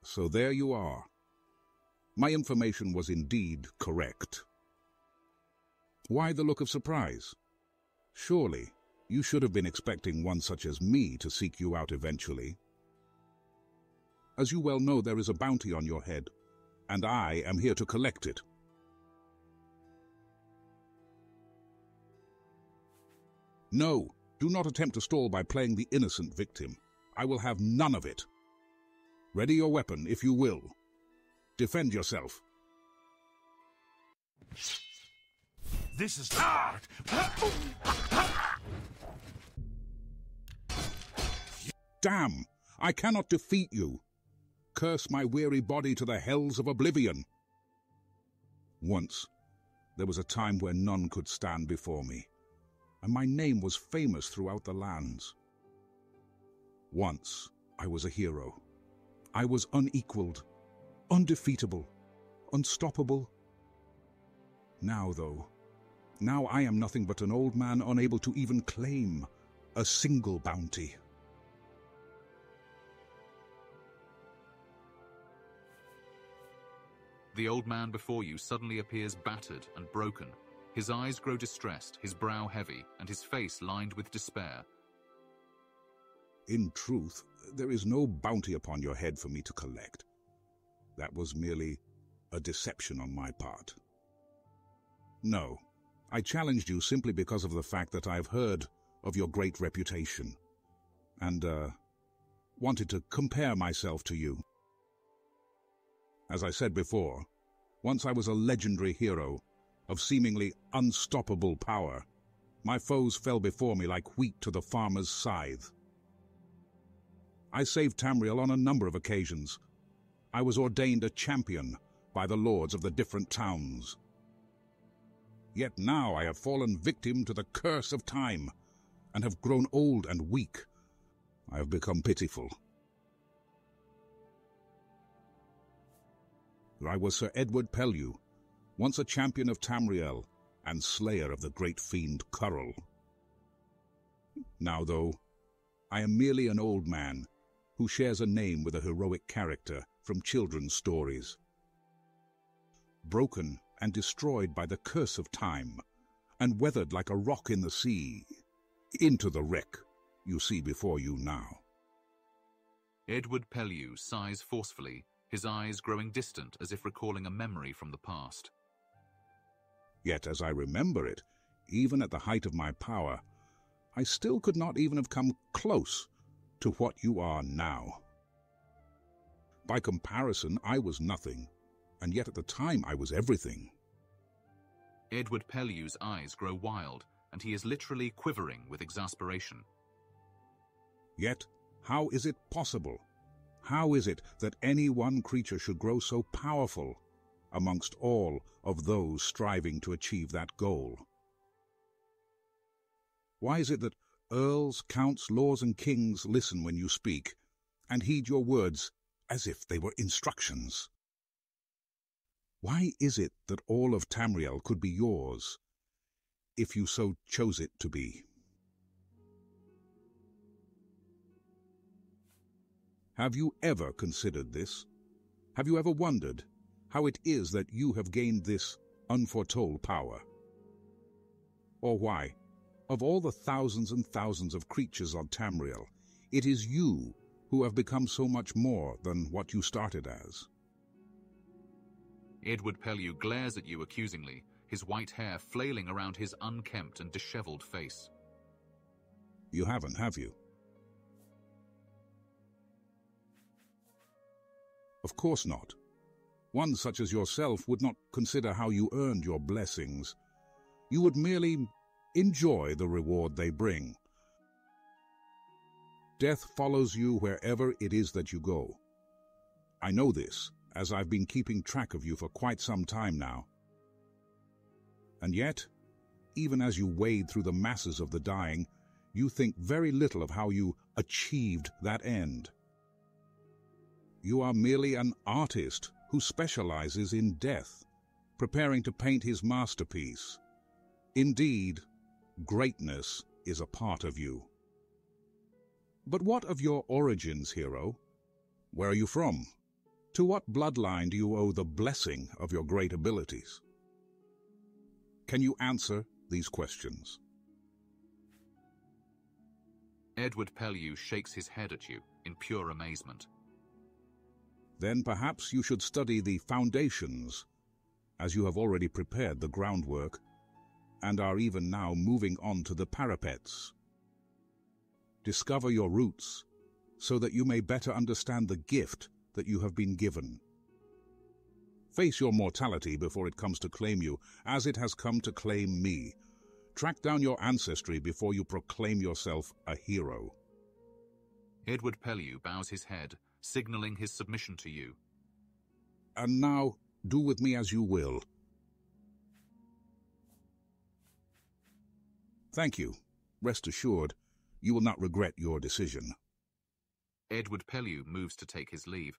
So there you are. My information was indeed correct. Why the look of surprise? Surely, you should have been expecting one such as me to seek you out eventually. As you well know, there is a bounty on your head, and I am here to collect it. No, do not attempt to stall by playing the innocent victim. I will have none of it. Ready your weapon, if you will. Defend yourself. This is the part. Damn! I cannot defeat you. Curse my weary body to the hells of Oblivion. Once, there was a time where none could stand before me, and my name was famous throughout the lands. Once, I was a hero. I was unequaled, undefeatable, unstoppable. Now, though, now I am nothing but an old man unable to even claim a single bounty. The old man before you suddenly appears battered and broken. His eyes grow distressed, his brow heavy, and his face lined with despair. In truth, there is no bounty upon your head for me to collect. That was merely a deception on my part. No, I challenged you simply because of the fact that I've heard of your great reputation, and, wanted to compare myself to you. As I said before, once I was a legendary hero of seemingly unstoppable power. My foes fell before me like wheat to the farmer's scythe. I saved Tamriel on a number of occasions. I was ordained a champion by the lords of the different towns. Yet now I have fallen victim to the curse of time, and have grown old and weak. I have become pitiful. I was Sir Edward Pellew, once a champion of Tamriel and slayer of the great fiend Curl. Now, though, I am merely an old man who shares a name with a heroic character from children's stories. Broken and destroyed by the curse of time, and weathered like a rock in the sea, into the wreck you see before you now. Edward Pellew sighs forcefully, his eyes growing distant as if recalling a memory from the past. Yet as I remember it, even at the height of my power, I still could not even have come close to what you are now. By comparison, I was nothing, and yet at the time I was everything. Edward Pellew's eyes grow wild, and he is literally quivering with exasperation. Yet, how is it possible? How is it that any one creature should grow so powerful amongst all of those striving to achieve that goal? Why is it that earls, counts, lords, and kings listen when you speak, and heed your words as if they were instructions? Why is it that all of Tamriel could be yours, if you so chose it to be? Have you ever considered this? Have you ever wondered how it is that you have gained this unforetold power? Or why, of all the thousands and thousands of creatures on Tamriel, it is you who have become so much more than what you started as? Edward Pellew glares at you accusingly, his white hair flailing around his unkempt and disheveled face. You haven't, have you? Of course not. One such as yourself would not consider how you earned your blessings. You would merely enjoy the reward they bring. Death follows you wherever it is that you go. I know this, as I've been keeping track of you for quite some time now. And yet, even as you wade through the masses of the dying, you think very little of how you achieved that end. You are merely an artist who specializes in death, preparing to paint his masterpiece. Indeed, greatness is a part of you. But what of your origins, hero? Where are you from? To what bloodline do you owe the blessing of your great abilities? Can you answer these questions? Edward Pellew shakes his head at you in pure amazement. Then perhaps you should study the foundations, as you have already prepared the groundwork, and are even now moving on to the parapets. Discover your roots, so that you may better understand the gift that you have been given. Face your mortality before it comes to claim you, as it has come to claim me. Track down your ancestry before you proclaim yourself a hero. Edward Pellew bows his head, signaling his submission to you. And now, do with me as you will. Thank you. Rest assured, you will not regret your decision. Edward Pellew moves to take his leave,